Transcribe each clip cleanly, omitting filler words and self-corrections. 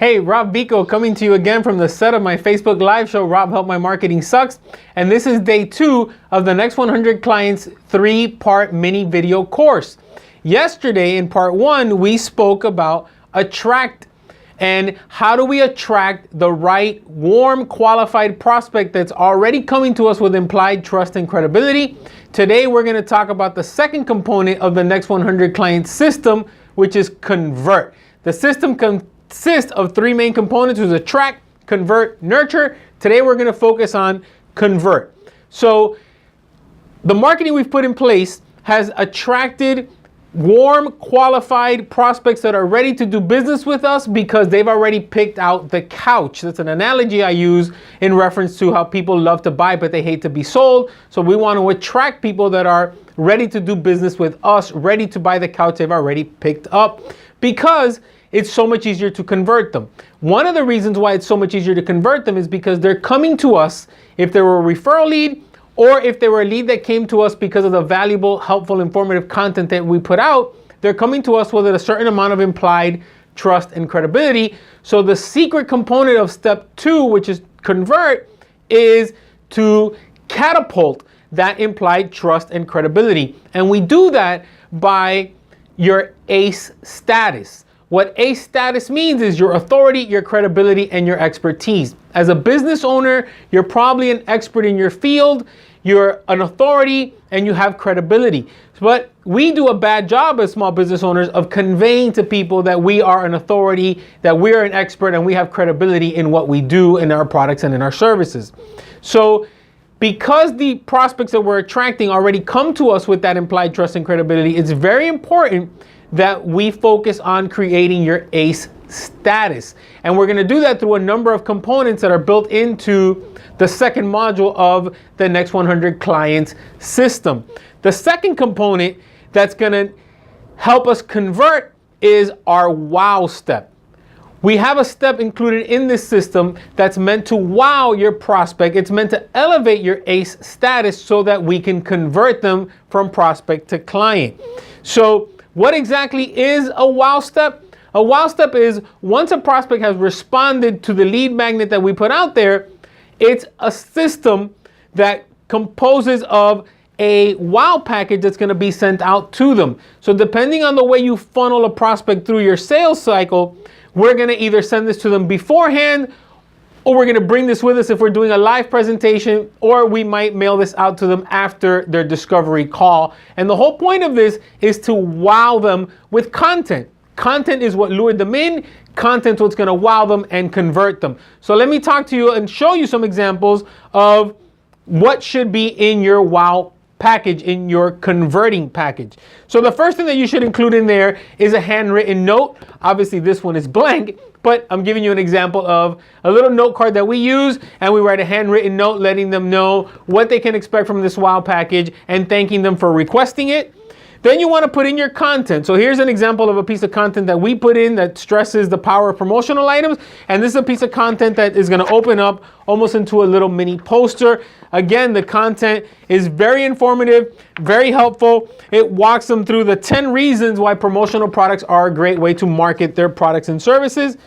Hey, Rob Vico coming to you again from the set of my Facebook Live show, Rob Help My Marketing Sucks. And this is day 2 of the Next 100 Clients 3-part mini video course. Yesterday in part 1, we spoke about attract and how do we attract the right warm, qualified prospect that's already coming to us with implied trust and credibility. Today, we're going to talk about the second component of the Next 100 Clients system, which is convert. The system consists of 3 main components, which is attract, convert, nurture. Today we're going to focus on convert. So the marketing we've put in place has attracted warm, qualified prospects that are ready to do business with us because they've already picked out the couch. That's an analogy I use in reference to how people love to buy but they hate to be sold. So we want to attract people that are ready to do business with us, ready to buy the couch they've already picked up, because it's so much easier to convert them. One of the reasons why it's so much easier to convert them is because they're coming to us if they were a referral lead or if they were a lead that came to us because of the valuable, helpful, informative content that we put out. They're coming to us with a certain amount of implied trust and credibility. So the secret component of step 2, which is convert, is to catapult that implied trust and credibility. And we do that by your ACE status. What ACE status means is your authority, your credibility, and your expertise. As a business owner, you're probably an expert in your field, you're an authority, and you have credibility. But we do a bad job as small business owners of conveying to people that we are an authority, that we're an expert, and we have credibility in what we do in our products and in our services. So because the prospects that we're attracting already come to us with that implied trust and credibility, it's very important that we focus on creating your ACE status. And we're going to do that through a number of components that are built into the second module of the Next 100 Clients system. The second component that's going to help us convert is our wow step. We have a step included in this system that's meant to wow your prospect. It's meant to elevate your ACE status so that we can convert them from prospect to client. So what exactly is a wow step? A wow step is once a prospect has responded to the lead magnet that we put out there, it's a system that composes of a wow package that's going to be sent out to them. So depending on the way you funnel a prospect through your sales cycle, we're going to either send this to them beforehand, or we're going to bring this with us if we're doing a live presentation, or we might mail this out to them after their discovery call. And the whole point of this is to wow them with content. Content is what lured them in. Content is what's going to wow them and convert them. So let me talk to you and show you some examples of what should be in your wow package, in your converting package. So the first thing that you should include in there is a handwritten note. Obviously this one is blank, but I'm giving you an example of a little note card that we use, and we write a handwritten note letting them know what they can expect from this wow package and thanking them for requesting it. Then you want to put in your content. So here's an example of a piece of content that we put in that stresses the power of promotional items. And this is a piece of content that is going to open up almost into a little mini poster. Again, the content is very informative, very helpful. It walks them through the 10 reasons why promotional products are a great way to market their products and services.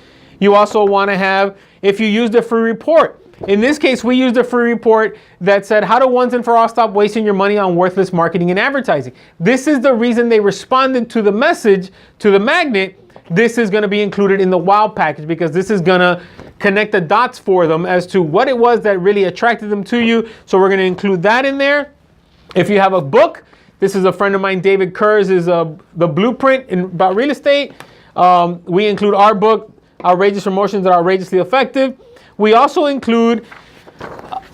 You also want to have, if you use the free report. In this case, we used a free report that said how to once and for all stop wasting your money on worthless marketing and advertising. This is the reason they responded to the message, to the magnet. This is going to be included in the wow package because this is going to connect the dots for them as to what it was that really attracted them to you. So we're going to include that in there. If you have a book, this is a friend of mine, David Kerr's, is The Blueprint about Real Estate. We include our book, Outrageous Promotions That Are Outrageously Effective. We also include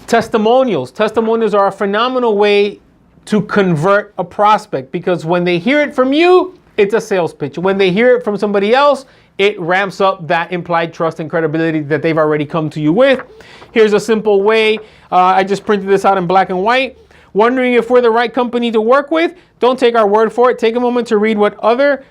testimonials. Testimonials are a phenomenal way to convert a prospect because when they hear it from you, it's a sales pitch. When they hear it from somebody else, it ramps up that implied trust and credibility that they've already come to you with. Here's a simple way. I just printed this out in black and white. Wondering if we're the right company to work with? Don't take our word for it. Take a moment to read what other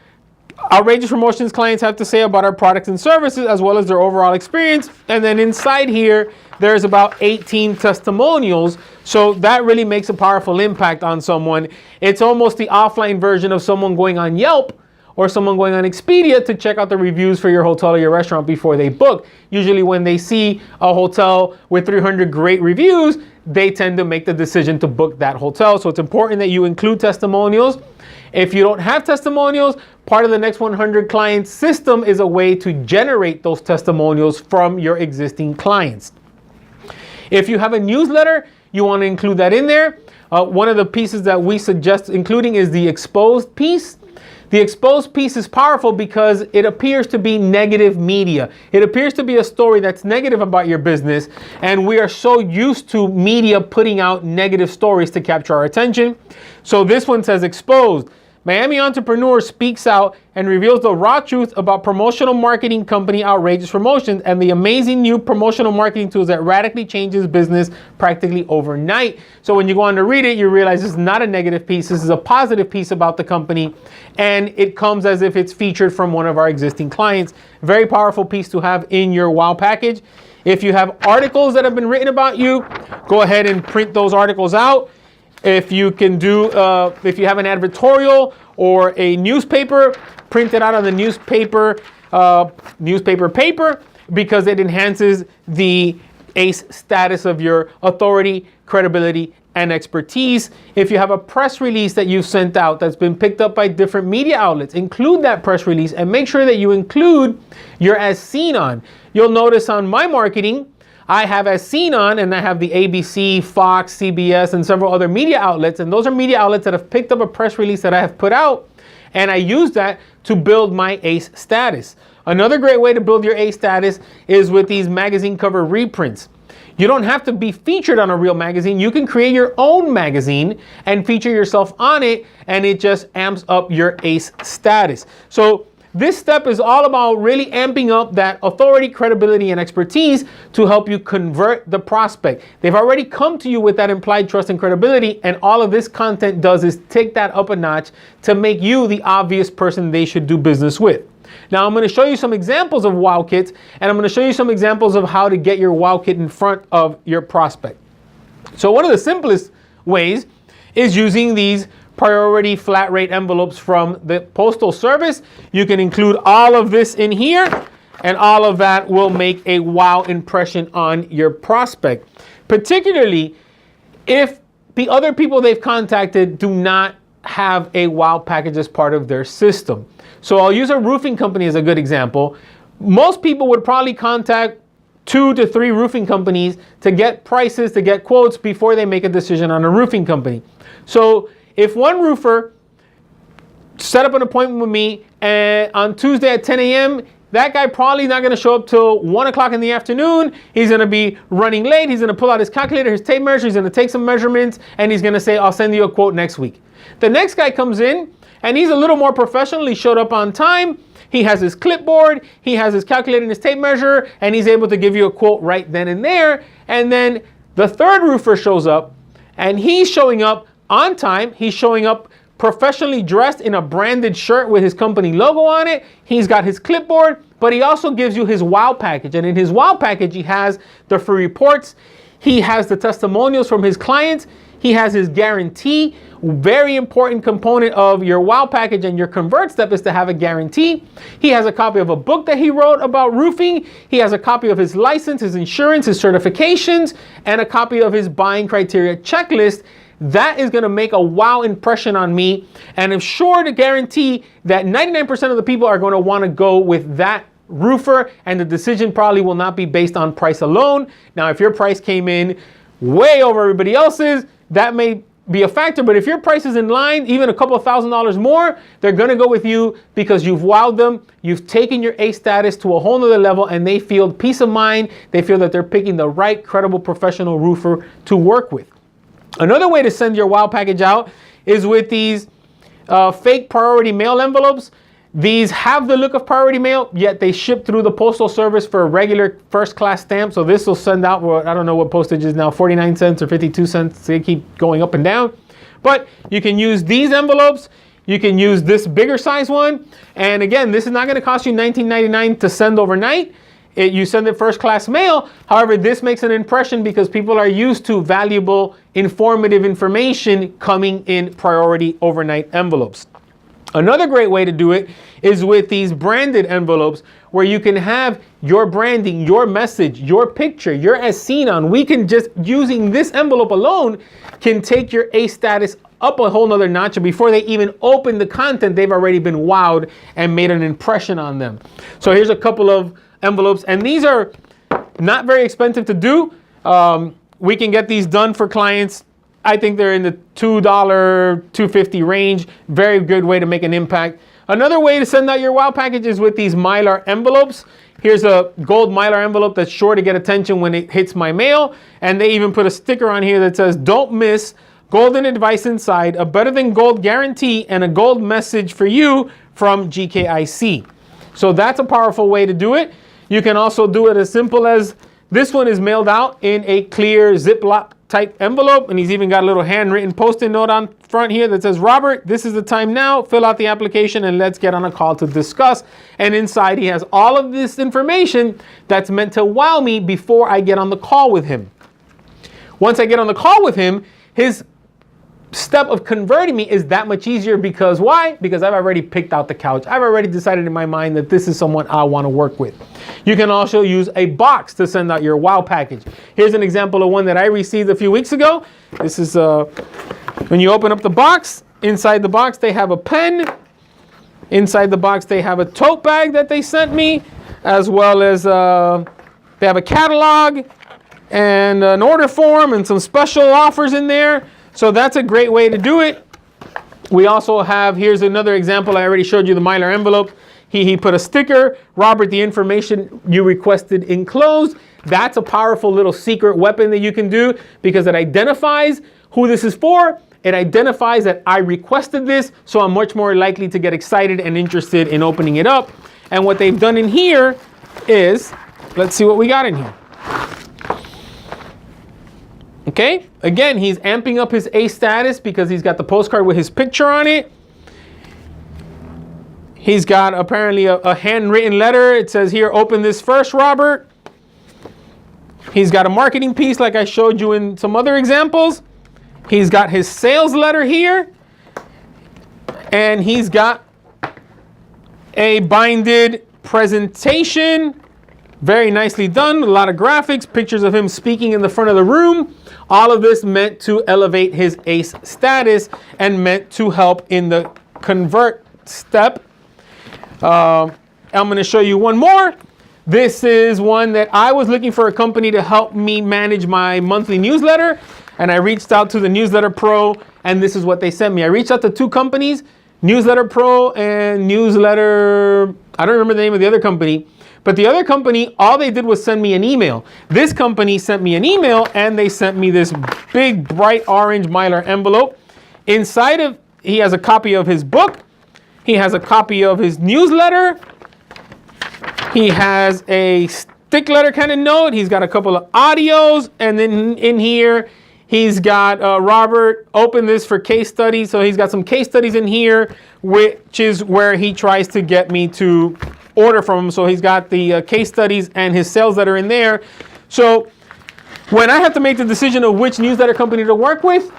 Outrageous Promotions clients have to say about our products and services, as well as their overall experience. And then inside here, there's about 18 testimonials. So that really makes a powerful impact on someone. It's almost the offline version of someone going on Yelp or someone going on Expedia to check out the reviews for your hotel or your restaurant before they book. Usually when they see a hotel with 300 great reviews, they tend to make the decision to book that hotel. So it's important that you include testimonials. If you don't have testimonials, part of the Next 100 Clients system is a way to generate those testimonials from your existing clients. If you have a newsletter, you want to include that in there. One of the pieces that we suggest including is the exposed piece. The exposed piece is powerful because it appears to be negative media. It appears to be a story that's negative about your business, and we are so used to media putting out negative stories to capture our attention. So this one says exposed. Miami entrepreneur speaks out and reveals the raw truth about promotional marketing company Outrageous Promotions and the amazing new promotional marketing tools that radically changes business practically overnight. So when you go on to read it, you realize this is not a negative piece. This is a positive piece about the company, and it comes as if it's featured from one of our existing clients. Very powerful piece to have in your wow package. If you have articles that have been written about you, go ahead and print those articles out. If you can do, if you have an advertorial or a newspaper, print it out on the newspaper paper, because it enhances the ACE status of your authority, credibility, and expertise. If you have a press release that you've sent out that's been picked up by different media outlets, include that press release and make sure that you include your as seen on. You'll notice on my marketing, I have as seen on, and I have the ABC, Fox, CBS, and several other media outlets. And those are media outlets that have picked up a press release that I have put out, and I use that to build my ACE status. Another great way to build your ACE status is with these magazine cover reprints. You don't have to be featured on a real magazine. You can create your own magazine and feature yourself on it, and it just amps up your ACE status. So this step is all about really amping up that authority, credibility, and expertise to help you convert the prospect. They've already come to you with that implied trust and credibility, and all of this content does is take that up a notch to make you the obvious person they should do business with. Now I'm going to show you some examples of wow kits, and I'm going to show you some examples of how to get your wow kit in front of your prospect. So one of the simplest ways is using these priority flat rate envelopes from the Postal Service. You can include all of this in here, and all of that will make a wow impression on your prospect, particularly if the other people they've contacted do not have a wow package as part of their system. So I'll use a roofing company as a good example. Most people would probably contact 2 to 3 roofing companies to get prices, to get quotes before they make a decision on a roofing company. So if one roofer set up an appointment with me on Tuesday at 10 a.m., that guy probably not going to show up till 1 o'clock in the afternoon. He's going to be running late. He's going to pull out his calculator, his tape measure. He's going to take some measurements, and he's going to say, I'll send you a quote next week. The next guy comes in, and he's a little more professional. He showed up on time. He has his clipboard. He has his calculator and his tape measure, and he's able to give you a quote right then and there. And then the third roofer shows up, and he's showing up on time. He's showing up professionally dressed in a branded shirt with his company logo on it. He's got his clipboard, but he also gives you his wow package. And in his wow package, he has the free reports. He has the testimonials from his clients. He has his guarantee. Very important component of your wow package and your convert step is to have a guarantee. He has a copy of a book that he wrote about roofing. He has a copy of his license, his insurance, his certifications, and a copy of his buying criteria checklist. That is going to make a wow impression on me, and I'm sure to guarantee that 99% of the people are going to want to go with that roofer, and the decision probably will not be based on price alone. Now, if your price came in way over everybody else's, that may be a factor, but if your price is in line, even a couple of $1,000s more, they're going to go with you because you've wowed them. You've taken your ACE status to a whole nother level, and they feel peace of mind. They feel that they're picking the right, credible, professional roofer to work with. Another way to send your wow package out is with these fake priority mail envelopes. These have the look of priority mail, yet they ship through the Postal Service for a regular first class stamp. So this will send out, well, I don't know what postage is now, 49 cents or 52 cents. They keep going up and down. But you can use these envelopes. You can use this bigger size one. And again, this is not going to cost you $19.99 to send overnight. You send it first class mail. However, this makes an impression because people are used to valuable, informative information coming in priority overnight envelopes. Another great way to do it is with these branded envelopes where you can have your branding, your message, your picture, your as seen on. We can just, using this envelope alone, can take your ACE status up a whole nother notch. And before they even open the content, they've already been wowed and made an impression on them. So here's a couple of envelopes, and these are not very expensive to do. We can get these done for clients. I think they're in the $2, $2.50 range. Very good way to make an impact. Another way to send out your wow package is with these Mylar envelopes. Here's a gold Mylar envelope that's sure to get attention when it hits my mail. And they even put a sticker on here that says, "Don't miss golden advice inside, a better than gold guarantee, and a gold message for you from GKIC." So that's a powerful way to do it. You can also do it as simple as this one is mailed out in a clear Ziploc type envelope, and he's even got a little handwritten post-it note on front here that says, "Robert, this is the time now. Fill out the application and let's get on a call to discuss." And inside he has all of this information that's meant to wow me before I get on the call with him. Once I get on the call with him, his step of converting me is that much easier. Because why? Because I've already picked out the couch. I've already decided in my mind that this is someone I want to work with. You can also use a box to send out your wow package. Here's an example of one that I received a few weeks ago. This is when you open up the box. Inside the box they have a pen. Inside the box they have a tote bag that they sent me, as well as they have a catalog and an order form and some special offers in there. So that's a great way to do it. We also have, here's another example. I already showed you the Mylar envelope. He put a sticker, "Robert, the information you requested enclosed." That's a powerful little secret weapon that you can do, because it identifies who this is for. It identifies that I requested this, so I'm much more likely to get excited and interested in opening it up. And what they've done in here is, let's see what we got in here. Okay, again, he's amping up his ACE status because he's got the postcard with his picture on it. He's got apparently a handwritten letter. It says here, "Open this first, Robert." He's got a marketing piece like I showed you in some other examples. He's got his sales letter here. And he's got a binded presentation. Very nicely done. A lot of graphics, pictures of him speaking in the front of the room. All of this meant to elevate his ACE status and meant to help in the convert step. I'm going to show you one more. This is one that I was looking for a company to help me manage my monthly newsletter. And I reached out to the Newsletter Pro, and this is what they sent me. I reached out to two companies, Newsletter Pro and Newsletter, I don't remember the name of the other company. But the other company, all they did was send me an email. This company sent me an email, and they sent me this big, bright orange Mylar envelope. Inside of, he has a copy of his book. He has a copy of his newsletter. He has a stick letter kind of note. He's got a couple of audios. And then in here, he's got, Robert, open this for case studies. So he's got some case studies in here, which is where he tries to get me to order from him. So he's got the case studies and his sales letter in there. So when I have to make the decision of which newsletter company to work with,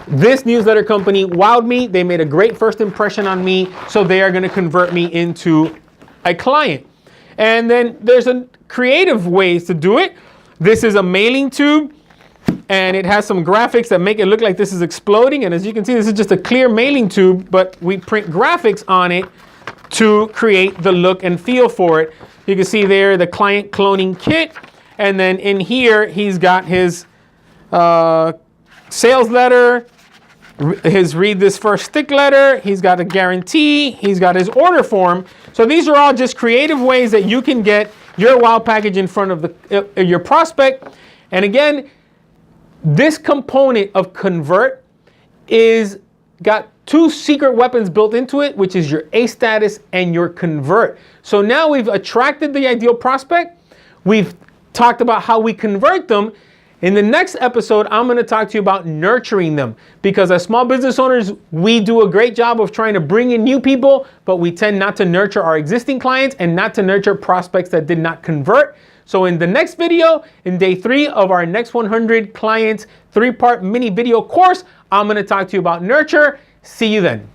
this newsletter company wowed me. They made a great first impression on me. So they are going to convert me into a client. And then there's a creative ways to do it. This is a mailing tube, and it has some graphics that make it look like this is exploding. And as you can see, this is just a clear mailing tube, but we print graphics on it to create the look and feel for it. You can see there the client cloning kit. And then in here, he's got his sales letter, his read this first stick letter. He's got a guarantee. He's got his order form. So these are all just creative ways that you can get your wow package in front of your prospect. And again, this component of convert is got two secret weapons built into it, which is your ACE status and your convert. So now we've attracted the ideal prospect. We've talked about how we convert them. In the next episode, I'm going to talk to you about nurturing them, because as small business owners, we do a great job of trying to bring in new people, but we tend not to nurture our existing clients and not to nurture prospects that did not convert. So in the next video, in day 3 of our Next 100 Clients 3-part mini video course, I'm going to talk to you about nurture. See you then.